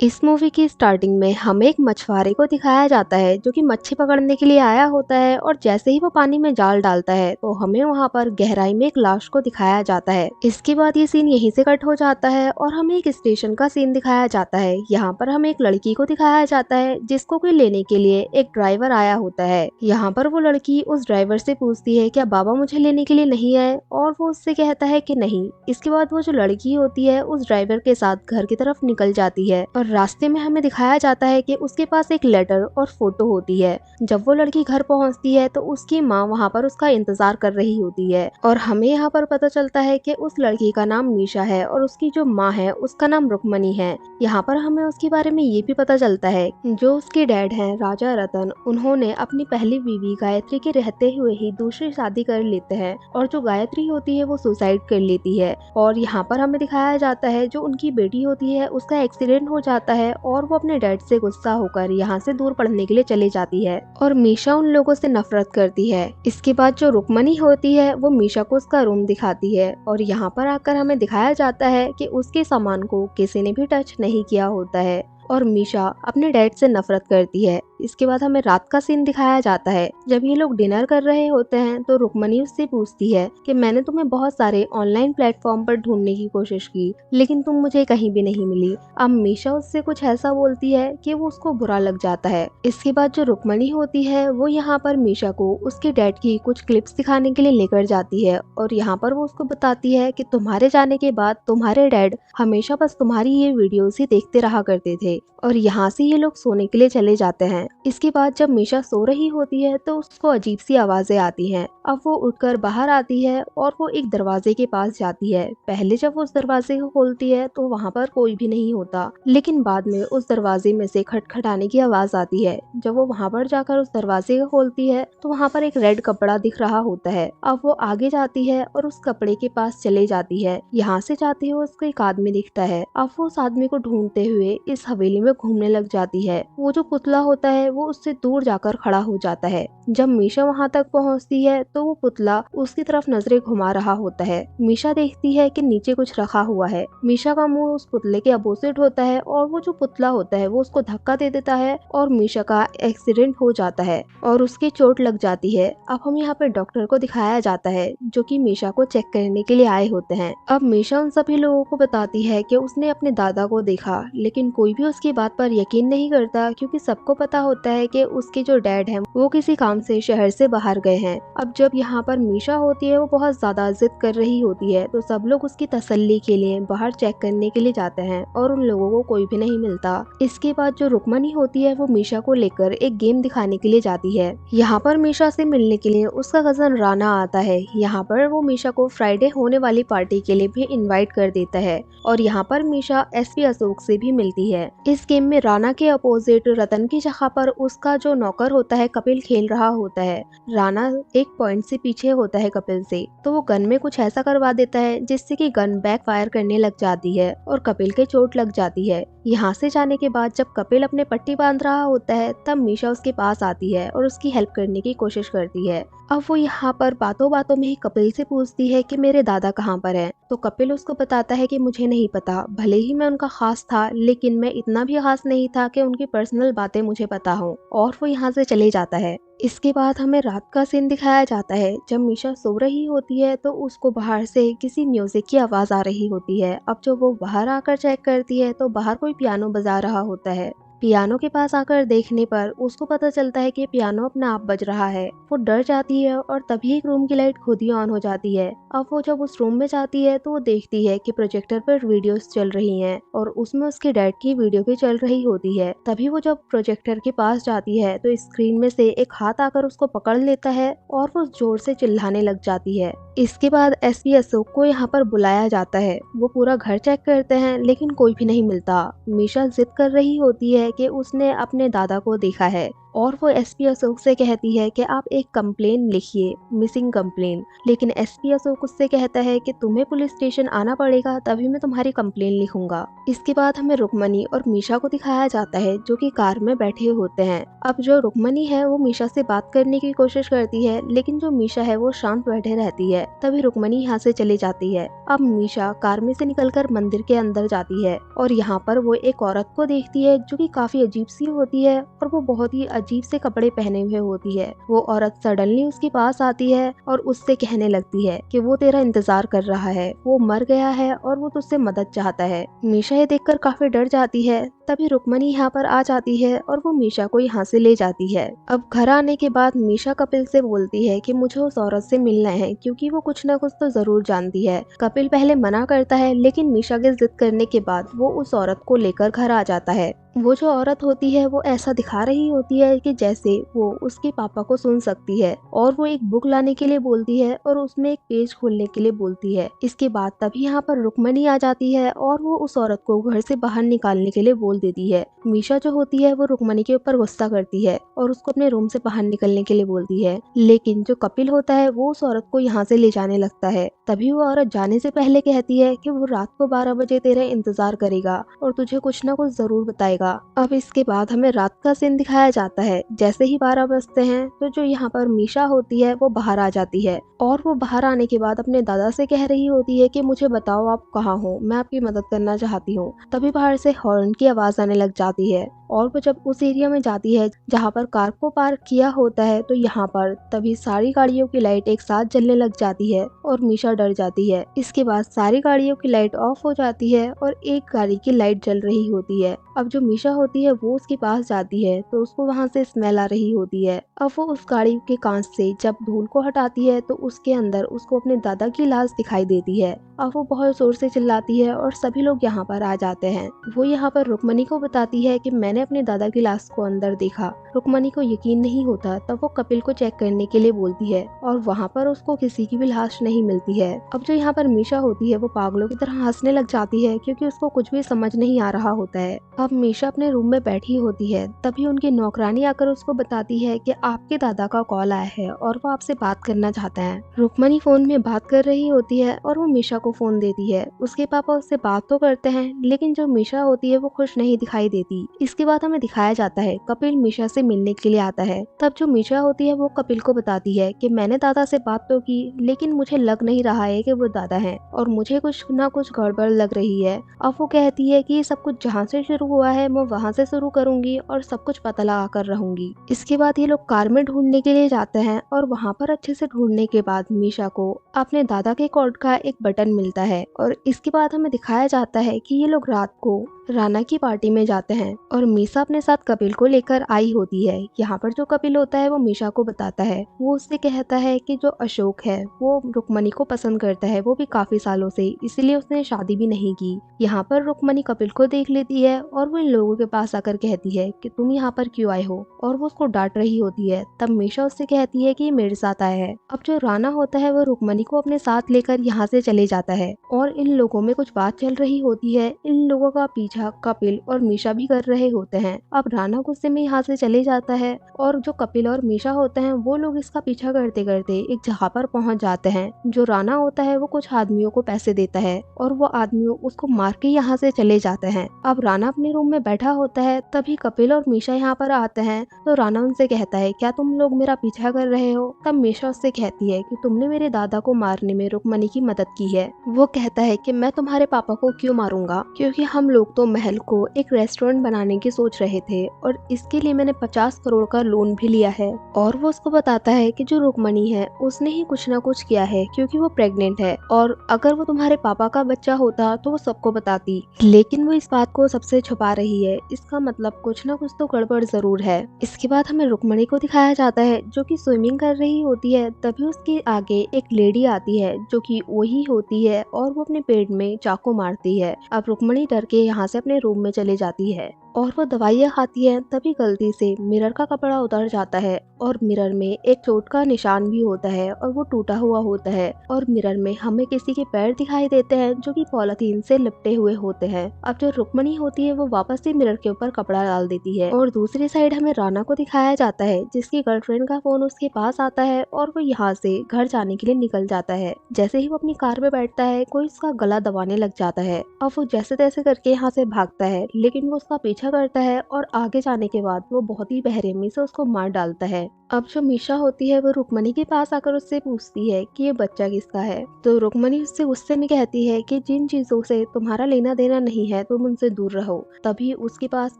इस मूवी की स्टार्टिंग में हमें एक मछुआरे को दिखाया जाता है जो कि मच्छी पकड़ने के लिए आया होता है और जैसे ही वो पानी में जाल डालता है तो हमें वहाँ पर गहराई में एक लाश को दिखाया जाता है। इसके बाद ये सीन यहीं से कट हो जाता है और हमें एक स्टेशन का सीन दिखाया जाता है। यहाँ पर हमें एक लड़की को दिखाया जाता है जिसको कोई लेने के लिए एक ड्राइवर आया होता है। यहाँ पर वो लड़की उस ड्राइवर से पूछती है क्या बाबा मुझे लेने के लिए नहीं आए, और वो उससे कहता है कि नहीं। इसके बाद वो जो लड़की होती है उस ड्राइवर के साथ घर की तरफ निकल जाती है और रास्ते में हमें दिखाया जाता है कि उसके पास एक लेटर और फोटो होती है। जब वो लड़की घर पहुंचती है तो उसकी माँ वहाँ पर उसका इंतजार कर रही होती है और हमें यहाँ पर पता चलता है कि उस लड़की का नाम मीशा है और उसकी जो माँ है उसका नाम रुक्मणी है। यहाँ पर हमें उसके बारे में ये भी पता चलता है जो उसके डैड हैं राजा रतन, उन्होंने अपनी पहली बीवी गायत्री के रहते हुए ही दूसरी शादी कर लेते हैं और जो गायत्री होती है वो सुसाइड कर लेती है। और यहाँ पर हमें दिखाया जाता है जो उनकी बेटी होती है उसका एक्सीडेंट हो जाता है और वो अपने डैड से गुस्सा होकर यहाँ से दूर पढ़ने के लिए चली जाती है और मीशा उन लोगों से नफरत करती है। इसके बाद जो रुक्मणी होती है वो मीशा को उसका रूम दिखाती है और यहाँ पर आकर हमें दिखाया जाता है कि उसके सामान को किसी ने भी टच नहीं किया होता है और मीशा अपने डैड से नफरत करती है। इसके बाद हमें रात का सीन दिखाया जाता है। जब ये लोग डिनर कर रहे होते हैं तो रुक्मणी उससे पूछती है कि मैंने तुम्हें बहुत सारे ऑनलाइन प्लेटफॉर्म पर ढूंढने की कोशिश की लेकिन तुम मुझे कहीं भी नहीं मिली। अब मीशा उससे कुछ ऐसा बोलती है कि वो उसको बुरा लग जाता है। इसके बाद जो रुक्मणी होती है वो यहाँ पर मीशा को उसके डैड की कुछ क्लिप्स दिखाने के लिए लेकर जाती है और यहाँ पर वो उसको बताती है कि तुम्हारे जाने के बाद तुम्हारे डैड हमेशा बस तुम्हारी ये वीडियोस ही देखते रहा करते थे। और यहाँ से ये लोग सोने के लिए चले जाते हैं। इसके बाद जब मीशा सो रही होती है तो उसको अजीब सी आवाजें आती हैं। अब वो उठकर बाहर आती है और वो एक दरवाजे के पास जाती है। पहले जब वो उस दरवाजे को खोलती है तो वहाँ पर कोई भी नहीं होता, लेकिन बाद में उस दरवाजे में से खटखटाने की आवाज आती है। जब वो वहाँ पर जाकर उस दरवाजे को खोलती है तो वहाँ पर एक रेड कपड़ा दिख रहा होता है। अब वो आगे जाती है और उस कपड़े के पास चले जाती है। यहाँ से जाते हुए उसको एक आदमी दिखता है। अब वो उस आदमी को ढूंढते हुए इस हवेली में घूमने लग जाती है। वो जो पुतला होता है वो उससे दूर जाकर खड़ा हो जाता है। जब मीशा वहाँ तक पहुँचती है तो वो पुतला उसकी तरफ नजरें घुमा रहा होता है। मीशा देखती है कि नीचे कुछ रखा हुआ है। मीशा का मुंह उस पुतले के अपोजिट होता है और वो जो पुतला होता है वो उसको धक्का दे देता है और मीशा का एक्सीडेंट हो जाता है और उसकी चोट लग जाती है। अब हम यहाँ पे डॉक्टर को दिखाया जाता है जो कि मीशा को चेक करने के लिए आए होते हैं। अब मीशा उन सभी लोगों को बताती है कि उसने अपने दादा को देखा, लेकिन कोई भी उसकी बात पर यकीन नहीं करता क्योंकि सबको पता होता है कि उसके जो डैड हैं वो किसी काम से शहर से बाहर गए हैं। अब जब यहाँ पर मीशा होती है वो बहुत ज्यादा जिद कर रही होती है तो सब लोग उसकी तसल्ली के लिए बाहर चेक करने के लिए जाते हैं और उन लोगों को कोई भी नहीं मिलता। इसके बाद जो रुक्मणी होती है वो मीशा को लेकर एक गेम दिखाने के लिए जाती है। यहाँ पर मीशा से मिलने के लिए उसका कजन राना आता है। यहाँ पर वो मीशा को फ्राइडे होने वाली पार्टी के लिए भी इनवाइट कर देता है और यहाँ पर मीशा एसपी अशोक से भी मिलती है। इस गेम में राना के अपोजिट रतन की जगह पर उसका जो नौकर होता है कपिल खेल रहा होता है। राना एक पॉइंट से पीछे होता है कपिल से, तो वो गन में कुछ ऐसा करवा देता है जिससे कि गन बैक फायर करने लग जाती है और कपिल के चोट लग जाती है। यहाँ से जाने के बाद जब कपिल अपने पट्टी बांध रहा होता है तब मीशा उसके पास आती है और उसकी हेल्प करने की कोशिश करती है। अब वो यहाँ पर बातों बातों में ही कपिल से पूछती है कि मेरे दादा कहाँ पर हैं, तो कपिल उसको बताता है कि मुझे नहीं पता, भले ही मैं उनका खास था लेकिन मैं इतना भी खास नहीं था कि उनकी पर्सनल बातें मुझे पता हो, और वो यहाँ से चले जाता है। इसके बाद हमें रात का सीन दिखाया जाता है। जब मीशा सो रही होती है तो उसको बाहर से किसी म्यूजिक की आवाज आ रही होती है। अब जब वो बाहर आकर चेक करती है तो बाहर कोई पियानो बजा रहा होता है। पियानो के पास आकर देखने पर उसको पता चलता है कि पियानो अपने आप बज रहा है। वो डर जाती है और तभी एक रूम की लाइट खुद ही ऑन हो जाती है। अब वो जब उस रूम में जाती है तो वो देखती है कि प्रोजेक्टर पर वीडियोस चल रही हैं और उसमें उसके डैड की वीडियो भी चल रही होती है। तभी वो जब प्रोजेक्टर के पास जाती है तो स्क्रीन में से एक हाथ आकर उसको पकड़ लेता है और वो जोर से चिल्लाने लग जाती है। इसके बाद एसपी अशोक को यहाँ पर बुलाया जाता है। वो पूरा घर चेक करते हैं लेकिन कोई भी नहीं मिलता। मीशा जिद कर रही होती है कि उसने अपने दादा को देखा है। और वो एसपी अशोक से कहती है कि आप एक कंप्लेन लिखिए, मिसिंग कंप्लेन। लेकिन एसपी अशोक उससे कहता है कि तुम्हें पुलिस स्टेशन आना पड़ेगा, तभी मैं तुम्हारी कंप्लेन लिखूंगा। इसके बाद हमें रुक्मणी और मीशा को दिखाया जाता है जो कि कार में बैठे होते हैं। अब जो रुक्मणी है वो मीशा से बात करने की कोशिश करती है, लेकिन जो मीशा है वो शांत बैठे रहती है। तभी रुक्मणी यहाँ से चली जाती है। अब मीशा कार में से निकलकर मंदिर के अंदर जाती है और यहाँ पर वो एक औरत को देखती है जो कि काफी अजीब सी होती है और वो बहुत ही अजीब से कपड़े पहने हुए होती है। वो औरत सडनली उसके पास आती है और उससे कहने लगती है कि वो तेरा इंतजार कर रहा है, वो मर गया है और वो तुझसे मदद चाहता है। मीशा ये देखकर काफी डर जाती है। तभी रुक्मणी यहाँ पर आ जाती है और वो मीशा को यहाँ से ले जाती है। अब घर आने के बाद मीशा कपिल से बोलती है कि मुझे उस औरत से मिलना है, क्योंकि वो कुछ ना कुछ तो जरूर जानती है। कपिल पहले मना करता है, लेकिन मीशा के जिद करने के बाद वो उस औरत को लेकर घर आ जाता है। वो जो औरत होती है वो ऐसा दिखा रही होती है कि जैसे वो उसके पापा को सुन सकती है, और वो एक बुक लाने के लिए बोलती है और उसमें एक पेज खोलने के लिए बोलती है। इसके बाद तभी यहाँ पर रुक्मणी आ जाती है और वो उस औरत को घर से बाहर निकालने के लिए बोल देती है। मीशा जो होती है वो रुक्मणी के ऊपर गुस्सा करती है और उसको अपने रूम से बाहर निकलने के लिए बोलती है, लेकिन जो कपिल होता है वो उस औरत को यहाँ से ले जाने लगता है। तभी वो औरत जाने से पहले कहती है कि वो रात को 12 बजे तेरा इंतजार करेगा और तुझे कुछ ना कुछ जरूर बताएगा। अब इसके बाद हमें रात का सीन दिखाया जाता है। जैसे ही 12 बजते हैं तो जो यहाँ पर मीशा होती है वो बाहर आ जाती है और वो बाहर आने के बाद अपने दादा से कह रही होती है कि मुझे बताओ आप कहाँ हो, मैं आपकी मदद करना चाहती हूँ। तभी बाहर से हॉर्न की आवाज आने लग जाती है और वो जब उस एरिया में जाती है जहाँ पर कार को पार्क किया होता है तो यहाँ पर तभी सारी गाड़ियों की लाइट एक साथ जलने लग जाती है और मीशा डर जाती है। इसके बाद सारी गाड़ियों की लाइट ऑफ हो जाती है और एक गाड़ी की लाइट जल रही होती है। अब जो मीशा होती है वो उसके पास जाती है तो उसको वहाँ से स्मेल आ रही होती है। अब वो उस गाड़ी के कांच से जब धूल को हटाती है तो उसके अंदर उसको अपने दादा की लाश दिखाई देती है। अब वो बहुत जोर से चिल्लाती है और सभी लोग यहाँ पर आ जाते हैं। वो यहाँ पर रुक्मणी को बताती है कि मैंने अपने दादा की लाश को अंदर देखा। रुक्मणी को यकीन नहीं होता, तब वो कपिल को चेक करने के लिए बोलती है और वहाँ पर उसको किसी की भी लाश नहीं मिलती है। अब जो यहाँ पर मीशा होती है वो पागलों की तरह हंसने लग जाती है क्योंकि उसको कुछ भी समझ नहीं आ रहा होता है। अब मीशा अपने रूम में बैठी होती है, तभी उनकी नौकरानी आकर उसको बताती है कि आपके दादा का कॉल आया है और वो आपसे बात करना चाहता है। रुक्मणी फोन में बात कर रही होती है और वो मीशा को फोन देती है। उसके पापा उससे बात तो करते हैं, लेकिन जो मीशा होती है वो खुश नहीं दिखाई देती। इसके बाद हमें दिखाया जाता है कपिल मीशा से मिलने के लिए आता है। तब जो मीशा होती है वो कपिल को बताती है कि मैंने दादा से बात तो की, लेकिन मुझे लग नहीं रहा है कि वो दादा है और मुझे कुछ ना कुछ गड़बड़ लग रही है। अब वो कहती है कि सब कुछ जहाँ से शुरू हुआ है मैं वहाँ से शुरू करूंगी और सब कुछ पता लगा कर रहूंगी। इसके बाद ये लोग कार में ढूंढने के लिए जाते हैं और वहाँ पर अच्छे से ढूंढने के बाद मीशा को अपने दादा के कोट का एक बटन मिलता है और इसके बाद हमें दिखाया जाता है कि ये लोग रात को राना की पार्टी में जाते हैं और मीशा अपने साथ कपिल को लेकर आई होती है। यहाँ पर जो कपिल होता है वो मीशा को बताता है, वो उससे कहता है कि जो अशोक है वो रुक्मणी को पसंद करता है, वो भी काफी सालों से, इसीलिए उसने शादी भी नहीं की। यहाँ पर रुक्मणी कपिल को देख लेती है और वो इन लोगों के पास आकर कहती है कि तुम यहाँ पर क्यों आए हो, और वो उसको डांट रही होती है। तब मीशा उससे कहती है कि मेरे साथ आया है। अब जो राना होता है वो रुक्मणी को अपने साथ लेकर यहाँ से चले जाता है और इन लोगों में कुछ बात चल रही होती है। इन लोगों का पीछा कपिल और मीशा भी कर रहे होते हैं। अब राना गुस्से में यहाँ से चले जाता है और जो कपिल और मीशा होते हैं वो लोग इसका पीछा करते करते एक जगह पर पहुंच जाते हैं। जो राना होता है वो कुछ आदमियों को पैसे देता है और वो आदमी उसको मार के यहाँ से चले जाते हैं। अब राना अपने रूम में बैठा होता है, तभी कपिल और मीशा यहाँ पर आते हैं तो राना उनसे कहता है क्या तुम लोग मेरा पीछा कर रहे हो। तब मीशा उससे कहती है कि तुमने मेरे दादा को मारने में रुक्मणी की मदद की है। वो कहता है कि मैं तुम्हारे पापा को क्यों मारूंगा, क्योंकि हम लोग तो महल को एक रेस्टोरेंट बनाने की सोच रहे थे और इसके लिए मैंने 50 करोड़ का लोन भी लिया है। और वो उसको बताता है कि जो रुक्मणी है उसने ही कुछ ना कुछ किया है क्योंकि वो प्रेग्नेंट है, और अगर वो तुम्हारे पापा का बच्चा होता तो वो सबको बताती, लेकिन वो इस बात को सबसे छुपा रही है। इसका मतलब कुछ ना कुछ तो गड़बड़ जरूर है। इसके बाद हमें रुक्मणी को दिखाया जाता है जो कि स्विमिंग कर रही होती है। तभी उसके आगे एक लेडी आती है जो कि वही होती है और वो अपने पेट में चाकू मारती है। अब रुक्मणी डर के यहाँ से अपने रूम में चले जाती है। और वो दवाइयाँ खाती है तभी गलती से मिरर का कपड़ा उतर जाता है और मिरर में एक चोट का निशान भी होता है और वो टूटा हुआ होता है और मिरर में हमें किसी के पैर दिखाई देते हैं जो कि पॉलिथीन से लिपटे हुए होते हैं। अब जो रुक्मणी होती है वो वापस से मिरर के ऊपर कपड़ा डाल देती है और दूसरी साइड हमें राना को दिखाया जाता है जिसकी गर्लफ्रेंड का फोन उसके पास आता है और वो यहाँ से घर जाने के लिए निकल जाता है। जैसे ही वो अपनी कार में बैठता है कोई उसका गला दबाने लग जाता है। अब वो जैसे तैसे करके यहाँ से भागता है लेकिन वो उसका पीछा करता है और आगे जाने के बाद वो बहुत ही बेरहमी से उसको मार डालता है। अब जो मीशा होती है वो रुक्मणी के पास आकर उससे पूछती है कि ये बच्चा किसका है। तो रुक्मणी उससे गुस्से में कहती है कि जिन चीजों से तुम्हारा लेना देना नहीं है तुम उनसे दूर रहो। तभी उसके पास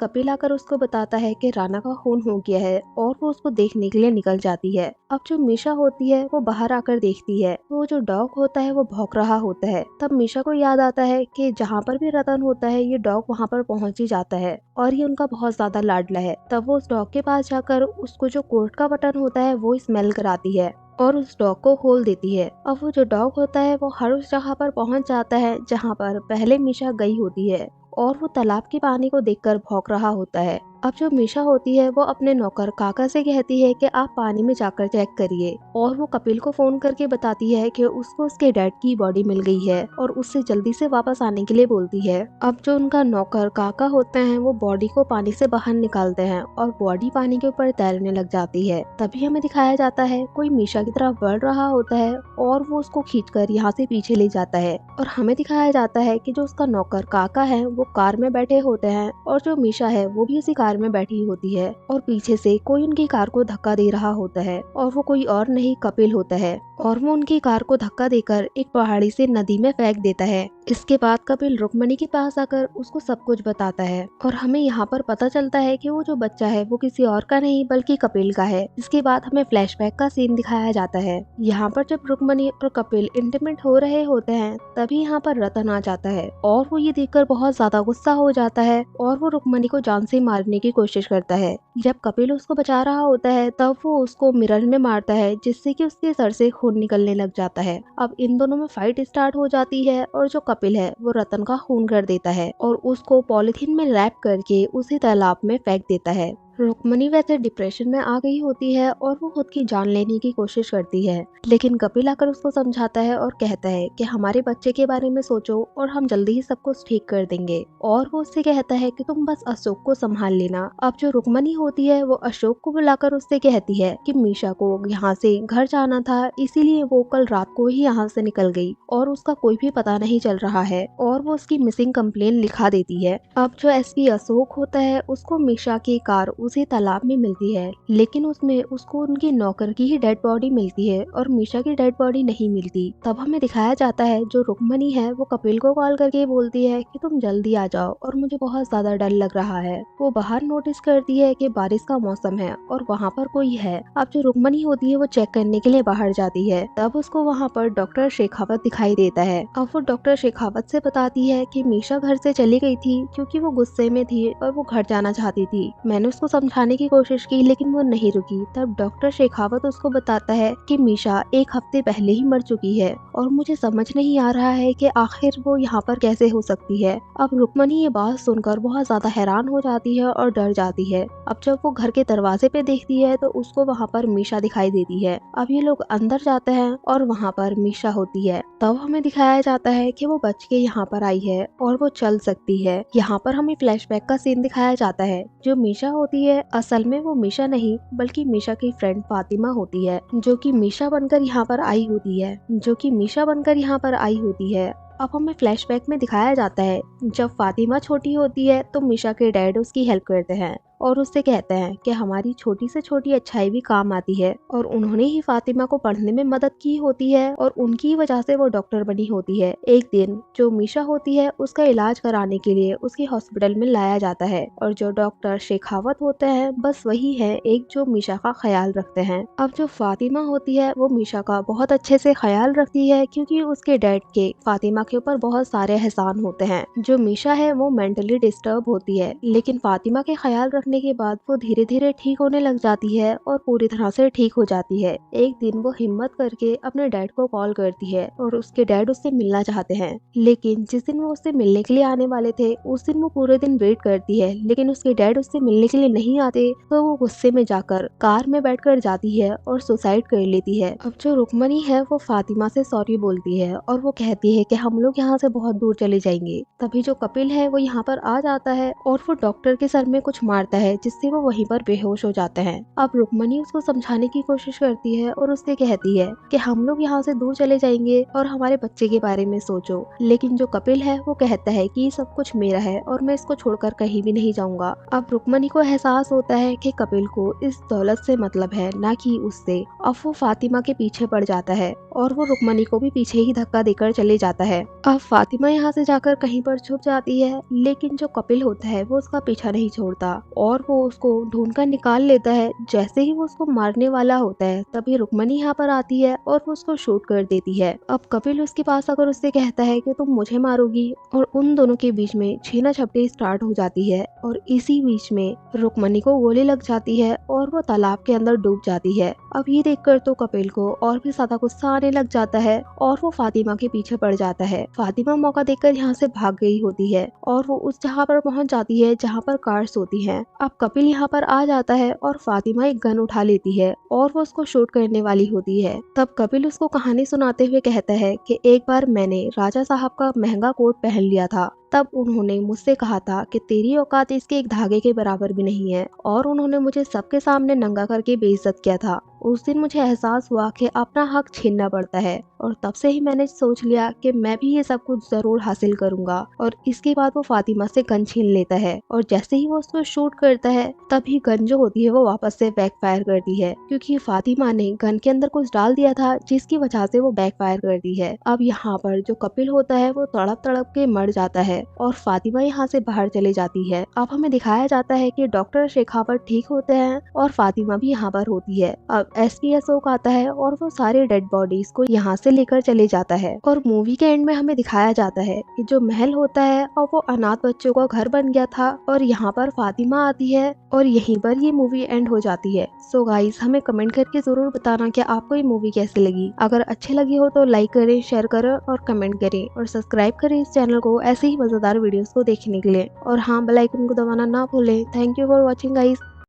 कपिल आकर उसको बताता है कि राना का खून हो गया है और वो उसको देखने के लिए निकल जाती है। अब जो मीशा होती है वो बाहर आकर देखती है, वो जो डॉग होता है वो भौंक रहा होता है। तब मीशा को याद आता है कि जहाँ पर भी रतन होता है ये डॉग वहाँ पर पहुँच ही जाता है और ये उनका बहुत ज्यादा लाडला है। तब वो उस डॉग के पास जाकर उसको जो कोर्ट का बटन होता है वो स्मेल कराती है और उस डॉग को खोल देती है। अब वो जो डॉग होता है वो हर उस जगह पर पहुंच जाता है जहां पर पहले मीशा गई होती है और वो तालाब के पानी को देखकर भौंक रहा होता है। अब जो मीशा होती है वो अपने नौकर काका से कहती है कि आप पानी में जाकर चेक करिए और वो कपिल को फोन करके बताती है कि उसको उसके डैड की बॉडी मिल गई है और उससे जल्दी से वापस आने के लिए बोलती है। अब जो उनका नौकर काका होते हैं वो बॉडी को पानी से बाहर निकालते हैं और बॉडी पानी के ऊपर तैरने लग जाती है। तभी हमें दिखाया जाता है कोई मीशा की तरफ बढ़ रहा होता है और वो उसको खींचकर यहाँ से पीछे ले जाता है और हमें दिखाया जाता है कि जो उसका नौकर काका है वो कार में बैठे होते हैं और जो मीशा है वो भी उसी कार में बैठी होती है और पीछे से कोई उनकी कार को धक्का दे रहा होता है और वो कोई और नहीं कपिल होता है और वो उनकी कार को धक्का देकर एक पहाड़ी से नदी में फेंक देता है। इसके बाद कपिल रुक्मणी के पास आकर उसको सब कुछ बताता है और हमें यहाँ पर पता चलता है कि वो जो बच्चा है वो किसी और का नहीं बल्कि कपिल का है। इसके बाद हमें फ्लैशबैक का सीन दिखाया जाता है। यहाँ पर जब रुक्मणी और कपिल इंटीमेट हो रहे होते हैं तभी यहाँ पर रतन आ जाता है और वो ये देखकर बहुत ज्यादा गुस्सा हो जाता है और वो रुक्मणी को जान से मारने की कोशिश करता है। जब कपिल उसको बचा रहा होता है तब वो उसको मिरर में मारता है जिससे कि उसके सर से खून निकलने लग जाता है। अब इन दोनों में फाइट स्टार्ट हो जाती है और जो कपिल है वो रतन का खून कर देता है और उसको पॉलिथीन में रैप करके उसी तालाब में फेंक देता है। रुक्मणी वैसे डिप्रेशन में आ गई होती है और वो खुद की जान लेने की कोशिश करती है लेकिन कपिल आकर उसको समझाता है और कहता है कि हमारे बच्चे के बारे में सोचो और हम जल्दी ही सब कुछ ठीक कर देंगे और वो उससे कहता है कि तुम बस अशोक को संभाल लेना। अब जो रुक्मणी होती है वो अशोक को बुलाकर उससे कहती है कि मीशा को यहाँ से घर जाना था इसीलिए वो कल रात को ही यहाँ से निकल गई और उसका कोई भी पता नहीं चल रहा है और वो उसकी मिसिंग कंप्लेन लिखा देती है। अब जो एसपी अशोक होता है उसको मीशा की कार उसी तालाब में मिलती है लेकिन उसमें उसको उनकी नौकर की ही डेड बॉडी मिलती है और मीशा की डेड बॉडी नहीं मिलती। तब हमें दिखाया जाता है जो रुक्मणी है वो कपिल को कॉल करके बोलती है कि तुम जल्दी आ जाओ और मुझे बहुत ज्यादा डर लग रहा है। वो बाहर नोटिस करती है कि बारिश का मौसम है और वहाँ पर कोई है। अब जो रुक्मणी होती है वो चेक करने के लिए बाहर जाती है तब उसको वहाँ पर डॉक्टर शेखावत दिखाई देता है। अब वो डॉक्टर शेखावत से बताती है कि मीशा घर से चली गई थी क्योंकि वो गुस्से में थी और वो घर जाना चाहती थी। मैंने उसको समझाने की कोशिश की लेकिन वो नहीं रुकी। तब डॉक्टर शेखावत उसको बताता है कि मीशा एक हफ्ते पहले ही मर चुकी है और मुझे समझ नहीं आ रहा है कि आखिर वो यहाँ पर कैसे हो सकती है। अब रुक्मणी ये बात सुनकर बहुत ज्यादा हैरान हो जाती है और डर जाती है। अब जब वो घर के दरवाजे पे देखती है तो उसको वहाँ पर मीशा दिखाई देती है। अब ये लोग अंदर जाते हैं और वहाँ पर मीशा होती है। तब हमें दिखाया जाता है कि वो बच के यहाँ पर आई है और वो चल सकती है। यहाँ पर हमें फ्लैशबैक का सीन दिखाया जाता है। जो मीशा होती है असल में वो मीशा नहीं बल्कि मीशा की फ्रेंड फातिमा होती है जो कि मीशा बनकर यहाँ पर आई होती है। अब हमें फ्लैशबैक में दिखाया जाता है जब फातिमा छोटी होती है तो मीशा के डैड उसकी हेल्प करते हैं और उससे कहते हैं कि हमारी छोटी से छोटी अच्छाई भी काम आती है और उन्होंने ही फातिमा को पढ़ने में मदद की होती है और उनकी वजह से वो डॉक्टर बनी होती है। एक दिन जो मीशा होती है उसका इलाज कराने के लिए उसके हॉस्पिटल में लाया जाता है और जो डॉक्टर शेखावत होते हैं बस वही है एक जो मीशा का ख्याल रखते हैं। अब जो फातिमा होती है वो मीशा का बहुत अच्छे से ख्याल रखती है क्योंकि उसके डैड के फातिमा के ऊपर बहुत सारे एहसान होते हैं। जो मीशा है वो मेंटली डिस्टर्ब होती है लेकिन फातिमा के ख्याल रखने रखने के बाद वो धीरे धीरे ठीक होने लग जाती है और पूरी तरह से ठीक हो जाती है। एक दिन वो हिम्मत करके अपने डैड को कॉल करती है और उसके डैड उससे मिलना चाहते हैं, लेकिन जिस दिन वो उससे मिलने के लिए आने वाले थे उस दिन वो पूरे दिन वेट करती है, लेकिन उसके डैड उससे मिलने के लिए नहीं आते। तो वो गुस्से में जाकर कार में बैठकर जाती है और सुसाइड कर लेती है। अब जो रुक्मणी है वो फातिमा से सॉरी बोलती है और वो कहती है कि हम लोग यहाँ से बहुत दूर चले जाएंगे। तभी जो कपिल है वो यहाँ पर आ जाता है और वो डॉक्टर के सर में कुछ मारता है, जिससे वो वहीं पर बेहोश हो जाते हैं। अब रुक्मणी उसको समझाने की कोशिश करती है और उससे कहती है कि हम लोग यहाँ से दूर चले जाएंगे और हमारे बच्चे के बारे में सोचो, लेकिन जो कपिल है वो कहता है कि ये सब कुछ मेरा है और मैं इसको छोड़कर कहीं भी नहीं जाऊंगा। अब रुक्मणी को एहसास होता है कि कपिल को इस दौलत से मतलब है, ना कि उससे। अब वो फातिमा के पीछे पड़ जाता है और वो रुक्मणी को भी पीछे ही धक्का देकर चले जाता है। अब फातिमा यहाँ से जाकर कहीं पर छुप जाती है, लेकिन जो कपिल होता है वो उसका पीछा नहीं छोड़ता और वो उसको ढूंढ कर निकाल लेता है। जैसे ही वो उसको मारने वाला होता है तभी रुक्मणी यहाँ पर आती है और वो उसको शूट कर देती है। अब कपिल उसके पास आकर उससे कहता है कि तुम मुझे मारोगी, और उन दोनों के बीच में छीना झपटी स्टार्ट हो जाती है और इसी बीच में रुक्मणी को गोली लग जाती है और वो तालाब के अंदर डूब जाती है। अब ये देखकर तो कपिल को और भी ज्यादा गुस्सा आने लग जाता है और वो फातिमा के पीछे पड़ जाता है। फातिमा मौका देखकर यहाँ से भाग गई होती है और वो उस जगह पर पहुंच जाती है जहाँ पर कार्स होती हैं। अब कपिल यहाँ पर आ जाता है और फातिमा एक गन उठा लेती है और वो उसको शूट करने वाली होती है। तब कपिल उसको कहानी सुनाते हुए कहता है कि एक बार मैंने राजा साहब का महंगा कोट पहन लिया था, तब उन्होंने मुझसे कहा था कि तेरी औकात इसके एक धागे के बराबर भी नहीं है, और उन्होंने मुझे सबके सामने नंगा करके बेइज्जत किया था। उस दिन मुझे एहसास हुआ कि अपना हक छीनना पड़ता है, और तब से ही मैंने सोच लिया कि मैं भी ये सब कुछ जरूर हासिल करूंगा। और इसके बाद वो फातिमा से गन छीन लेता है और जैसे ही वो उसको शूट करता है तभी गन जो होती है वो वापस से बैकफायर करती है, क्योंकि फातिमा ने गन के अंदर कुछ डाल दिया था जिसकी वजह से वो बैकफायर करती है। अब यहाँ पर जो कपिल होता है वो तड़प तड़प के मर जाता है और फातिमा यहाँ से बाहर चली जाती है। अब हमें दिखाया जाता है कि डॉक्टर शेखावत ठीक होते हैं और फातिमा भी यहाँ पर होती है। अब एसपी अशोक आता है और वो सारे डेड बॉडीज को यहाँ से लेकर चले जाता है, और मूवी के एंड में हमें दिखाया जाता है कि जो महल होता है और वो अनाथ बच्चों का घर बन गया था, और यहाँ पर फातिमा आती है और यहीं पर ये मूवी एंड हो जाती है। सो गाइस, हमें कमेंट करके जरूर बताना कि आपको ये मूवी कैसी लगी। अगर अच्छी लगी हो तो लाइक करें, शेयर करें और कमेंट करें, और सब्सक्राइब करें इस चैनल को ऐसे ही मजेदार वीडियोस को देखने के लिए। और हाँ, बेल आइकन को दबाना ना भूलें। Thank you for watching guys.